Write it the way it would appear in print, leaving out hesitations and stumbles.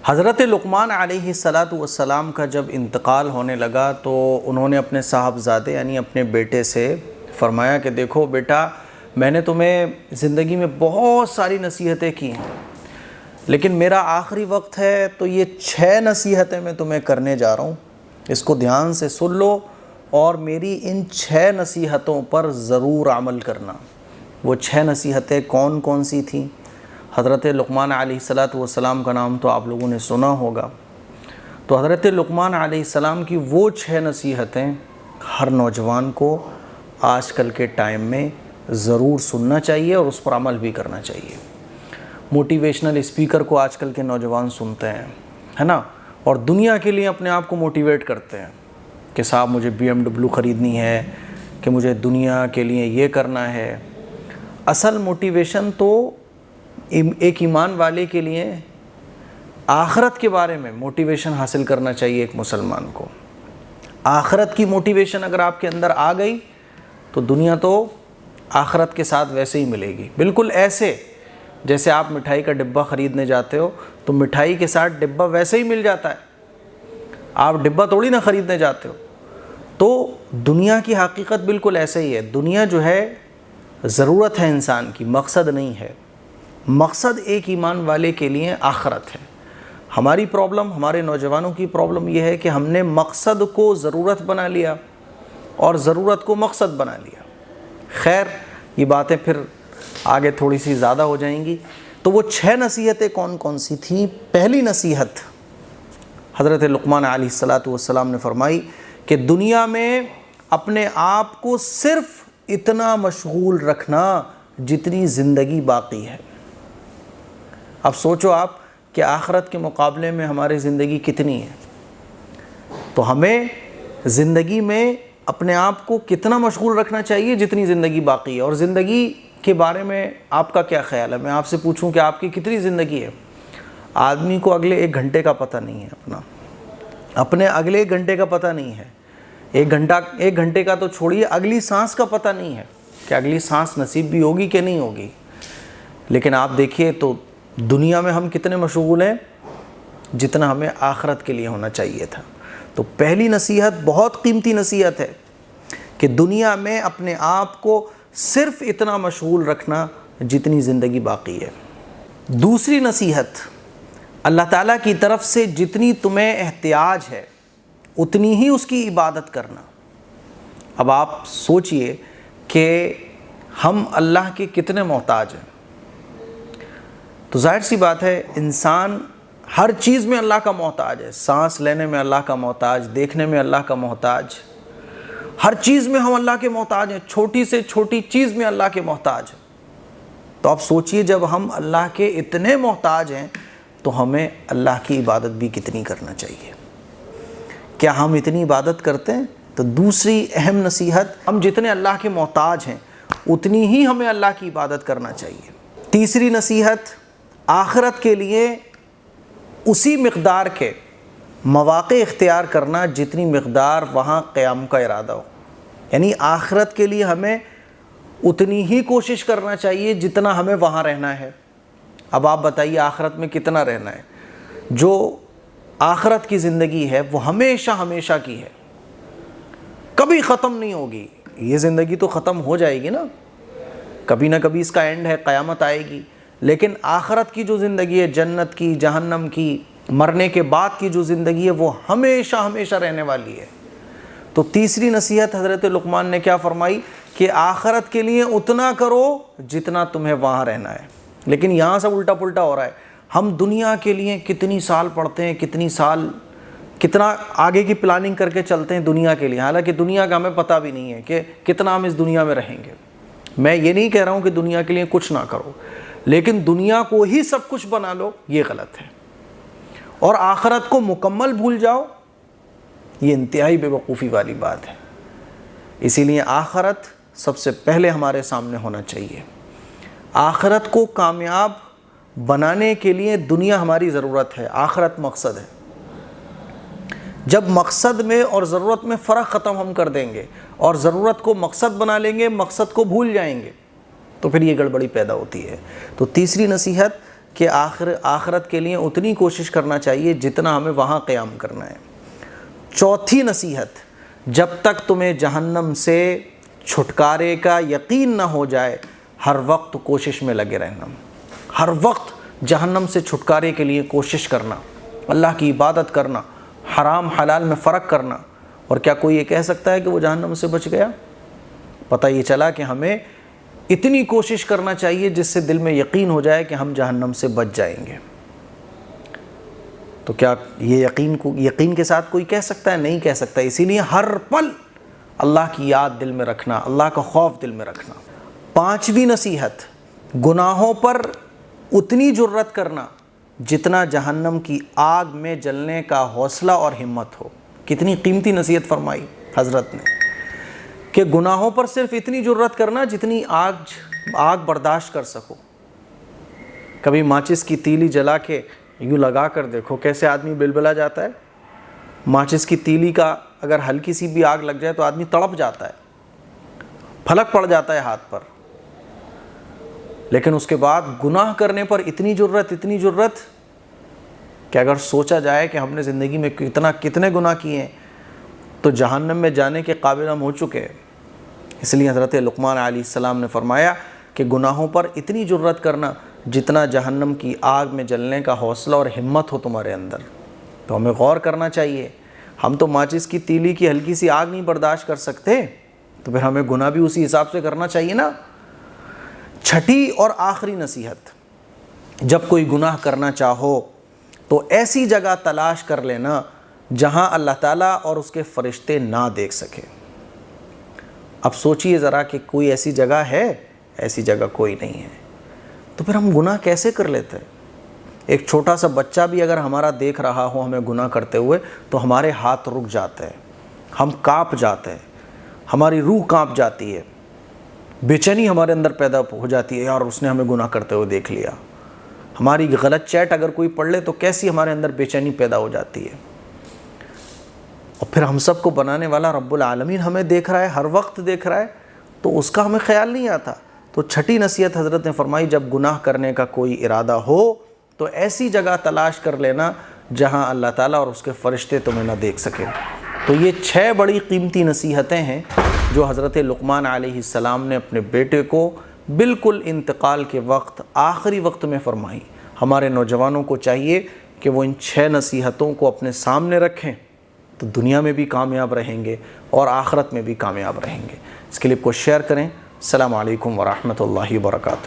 حضرت لقمان علیہ السلام کا جب انتقال ہونے لگا تو انہوں نے اپنے صاحبزادے یعنی اپنے بیٹے سے فرمایا کہ دیکھو بیٹا، میں نے تمہیں زندگی میں بہت ساری نصیحتیں کی ہیں، لیکن میرا آخری وقت ہے تو یہ 6 نصیحتیں میں تمہیں کرنے جا رہا ہوں، اس کو دھیان سے سن لو اور میری ان 6 نصیحتوں پر ضرور عمل کرنا۔ وہ 6 نصیحتیں کون کون سی تھیں؟ حضرت لقمان علیہ السلام کا نام تو آپ لوگوں نے سنا ہوگا، تو حضرت لقمان علیہ السلام کی وہ 6 نصیحتیں ہر نوجوان کو آج کل کے ٹائم میں ضرور سننا چاہیے اور اس پر عمل بھی کرنا چاہیے۔ موٹیویشنل اسپیکر کو آج کل کے نوجوان سنتے ہیں، ہے نا، اور دنیا کے لیے اپنے آپ کو موٹیویٹ کرتے ہیں کہ صاحب مجھے BMW خریدنی ہے، کہ مجھے دنیا کے لیے یہ کرنا ہے۔ اصل موٹیویشن تو ایک ایمان والے کے لیے آخرت کے بارے میں موٹیویشن حاصل کرنا چاہیے۔ ایک مسلمان کو آخرت کی موٹیویشن اگر آپ کے اندر آ گئی تو دنیا تو آخرت کے ساتھ ویسے ہی ملے گی، بالکل ایسے جیسے آپ مٹھائی کا ڈبہ خریدنے جاتے ہو تو مٹھائی کے ساتھ ڈبہ ویسے ہی مل جاتا ہے، آپ ڈبہ تھوڑی نہ خریدنے جاتے ہو۔ تو دنیا کی حقیقت بالکل ایسے ہی ہے۔ دنیا جو ہے ضرورت ہے انسان کی، مقصد نہیں ہے۔ مقصد ایک ایمان والے کے لیے آخرت ہے۔ ہماری پرابلم، ہمارے نوجوانوں کی پرابلم یہ ہے کہ ہم نے مقصد کو ضرورت بنا لیا اور ضرورت کو مقصد بنا لیا۔ خیر، یہ باتیں پھر آگے تھوڑی سی زیادہ ہو جائیں گی۔ تو وہ 6 نصیحتیں کون کون سی تھیں؟ پہلی نصیحت حضرت لقمان علیہ السلام نے فرمائی کہ دنیا میں اپنے آپ کو صرف اتنا مشغول رکھنا جتنی زندگی باقی ہے۔ اب سوچو آپ کہ آخرت کے مقابلے میں ہماری زندگی کتنی ہے، تو ہمیں زندگی میں اپنے آپ کو کتنا مشغول رکھنا چاہیے جتنی زندگی باقی ہے۔ اور زندگی کے بارے میں آپ کا کیا خیال ہے؟ میں آپ سے پوچھوں کہ آپ کی کتنی زندگی ہے؟ آدمی کو اگلے 1 گھنٹے کا پتہ نہیں ہے، اپنے اگلے 1 گھنٹے کا پتہ نہیں ہے۔ 1 گھنٹے کا تو چھوڑیے، اگلی سانس کا پتہ نہیں ہے کہ اگلی سانس نصیب بھی ہوگی کہ نہیں ہوگی۔ لیکن آپ دیکھیے تو دنیا میں ہم کتنے مشغول ہیں جتنا ہمیں آخرت کے لیے ہونا چاہیے تھا۔ تو پہلی نصیحت بہت قیمتی نصیحت ہے کہ دنیا میں اپنے آپ کو صرف اتنا مشغول رکھنا جتنی زندگی باقی ہے۔ دوسری نصیحت، اللہ تعالیٰ کی طرف سے جتنی تمہیں احتیاج ہے اتنی ہی اس کی عبادت کرنا۔ اب آپ سوچئے کہ ہم اللہ کے کتنے محتاج ہیں۔ تو ظاہر سی بات ہے انسان ہر چیز میں اللہ کا محتاج ہے، سانس لینے میں اللہ کا محتاج، دیکھنے میں اللہ کا محتاج، ہر چیز میں ہم اللہ کے محتاج ہیں، چھوٹی سے چھوٹی چیز میں اللہ کے محتاج ہیں۔ تو آپ سوچئے جب ہم اللہ کے اتنے محتاج ہیں تو ہمیں اللہ کی عبادت بھی کتنی کرنا چاہیے۔ کیا ہم اتنی عبادت کرتے ہیں؟ تو دوسری اہم نصیحت، ہم جتنے اللہ کے محتاج ہیں اتنی ہی ہمیں اللہ کی عبادت کرنا چاہیے۔ تیسری نصیحت، آخرت کے لیے اسی مقدار کے مواقع اختیار کرنا جتنی مقدار وہاں قیام کا ارادہ ہو۔ یعنی آخرت کے لیے ہمیں اتنی ہی کوشش کرنا چاہیے جتنا ہمیں وہاں رہنا ہے۔ اب آپ بتائیے آخرت میں کتنا رہنا ہے؟ جو آخرت کی زندگی ہے وہ ہمیشہ ہمیشہ کی ہے، کبھی ختم نہیں ہوگی۔ یہ زندگی تو ختم ہو جائے گی نا، کبھی نہ کبھی اس کا اینڈ ہے، قیامت آئے گی۔ لیکن آخرت کی جو زندگی ہے، جنت کی، جہنم کی، مرنے کے بعد کی جو زندگی ہے وہ ہمیشہ ہمیشہ رہنے والی ہے۔ تو تیسری نصیحت حضرت لقمان نے کیا فرمائی کہ آخرت کے لیے اتنا کرو جتنا تمہیں وہاں رہنا ہے۔ لیکن یہاں سے الٹا پلٹا ہو رہا ہے، ہم دنیا کے لیے کتنی سال پڑھتے ہیں، کتنا آگے کی پلاننگ کر کے چلتے ہیں دنیا کے لیے، حالانکہ دنیا کا ہمیں پتہ بھی نہیں ہے کہ کتنا ہم اس دنیا میں رہیں گے۔ میں یہ نہیں کہہ رہا ہوں کہ دنیا کے لیے کچھ نہ کرو، لیکن دنیا کو ہی سب کچھ بنا لو، یہ غلط ہے، اور آخرت کو مکمل بھول جاؤ، یہ انتہائی بے وقوفی والی بات ہے۔ اسی لیے آخرت سب سے پہلے ہمارے سامنے ہونا چاہیے۔ آخرت کو کامیاب بنانے کے لیے دنیا ہماری ضرورت ہے، آخرت مقصد ہے۔ جب مقصد میں اور ضرورت میں فرق ختم ہم کر دیں گے اور ضرورت کو مقصد بنا لیں گے، مقصد کو بھول جائیں گے، تو پھر یہ گڑبڑی پیدا ہوتی ہے۔ تو تیسری نصیحت کہ آخرت کے لیے اتنی کوشش کرنا چاہیے جتنا ہمیں وہاں قیام کرنا ہے۔ چوتھی نصیحت، جب تک تمہیں جہنم سے چھٹکارے کا یقین نہ ہو جائے ہر وقت کوشش میں لگے رہنا، ہر وقت جہنم سے چھٹکارے کے لیے کوشش کرنا، اللہ کی عبادت کرنا، حرام حلال میں فرق کرنا۔ اور کیا کوئی یہ کہہ سکتا ہے کہ وہ جہنم سے بچ گیا؟ پتہ یہ چلا کہ ہمیں اتنی کوشش کرنا چاہیے جس سے دل میں یقین ہو جائے کہ ہم جہنم سے بچ جائیں گے۔ تو کیا یہ یقین کے ساتھ کوئی کہہ سکتا ہے؟ نہیں کہہ سکتا۔ اسی لیے ہر پل اللہ کی یاد دل میں رکھنا، اللہ کا خوف دل میں رکھنا۔ پانچویں نصیحت، گناہوں پر اتنی جرت کرنا جتنا جہنم کی آگ میں جلنے کا حوصلہ اور ہمت ہو۔ کتنی قیمتی نصیحت فرمائی حضرت نے کہ گناہوں پر صرف اتنی جرت کرنا جتنی آگ برداشت کر سکو۔ کبھی ماچس کی تیلی جلا کے یوں لگا کر دیکھو کیسے آدمی بلبلا جاتا ہے۔ ماچس کی تیلی کا اگر ہلکی سی بھی آگ لگ جائے تو آدمی تڑپ جاتا ہے، پھلک پڑ جاتا ہے ہاتھ پر۔ لیکن اس کے بعد گناہ کرنے پر اتنی جرت کہ اگر سوچا جائے کہ ہم نے زندگی میں کتنے گناہ کیے ہیں تو جہنم میں جانے کے قابل ہم ہو چکے ہیں۔ اس لیے حضرت لقمان علیہ السلام نے فرمایا کہ گناہوں پر اتنی جرت کرنا جتنا جہنم کی آگ میں جلنے کا حوصلہ اور ہمت ہو تمہارے اندر۔ تو ہمیں غور کرنا چاہیے، ہم تو ماچس کی تیلی کی ہلکی سی آگ نہیں برداشت کر سکتے، تو پھر ہمیں گناہ بھی اسی حساب سے کرنا چاہیے نا۔ چھٹی اور آخری نصیحت، جب کوئی گناہ کرنا چاہو تو ایسی جگہ تلاش کر لینا جہاں اللہ تعالیٰ اور اس کے فرشتے نہ دیکھ سکے۔ اب سوچئے ذرا کہ کوئی ایسی جگہ ہے؟ ایسی جگہ کوئی نہیں ہے، تو پھر ہم گناہ کیسے کر لیتے ہیں؟ ایک چھوٹا سا بچہ بھی اگر ہمارا دیکھ رہا ہو ہمیں گناہ کرتے ہوئے تو ہمارے ہاتھ رک جاتے ہیں، ہم کانپ جاتے ہیں، ہماری روح کانپ جاتی ہے، بے چینی ہمارے اندر پیدا ہو جاتی ہے، یار اس نے ہمیں گناہ کرتے ہوئے دیکھ لیا۔ ہماری غلط چیٹ اگر کوئی پڑھ لے تو کیسی ہمارے اندر بے چینی پیدا ہو جاتی ہے۔ اور پھر ہم سب کو بنانے والا رب العالمین ہمیں دیکھ رہا ہے، ہر وقت دیکھ رہا ہے، تو اس کا ہمیں خیال نہیں آتا۔ تو چھٹی نصیحت حضرت نے فرمائی، جب گناہ کرنے کا کوئی ارادہ ہو تو ایسی جگہ تلاش کر لینا جہاں اللہ تعالیٰ اور اس کے فرشتے تمہیں نہ دیکھ سکیں۔ تو یہ 6 بڑی قیمتی نصیحتیں ہیں جو حضرت لقمان علیہ السلام نے اپنے بیٹے کو بالکل انتقال کے وقت، آخری وقت میں فرمائی۔ ہمارے نوجوانوں کو چاہیے کہ وہ ان 6 نصیحتوں کو اپنے سامنے رکھیں، تو دنیا میں بھی کامیاب رہیں گے اور آخرت میں بھی کامیاب رہیں گے۔ اس کلپ کو شیئر کریں۔ السلام علیکم ورحمۃ اللہ وبرکاتہ۔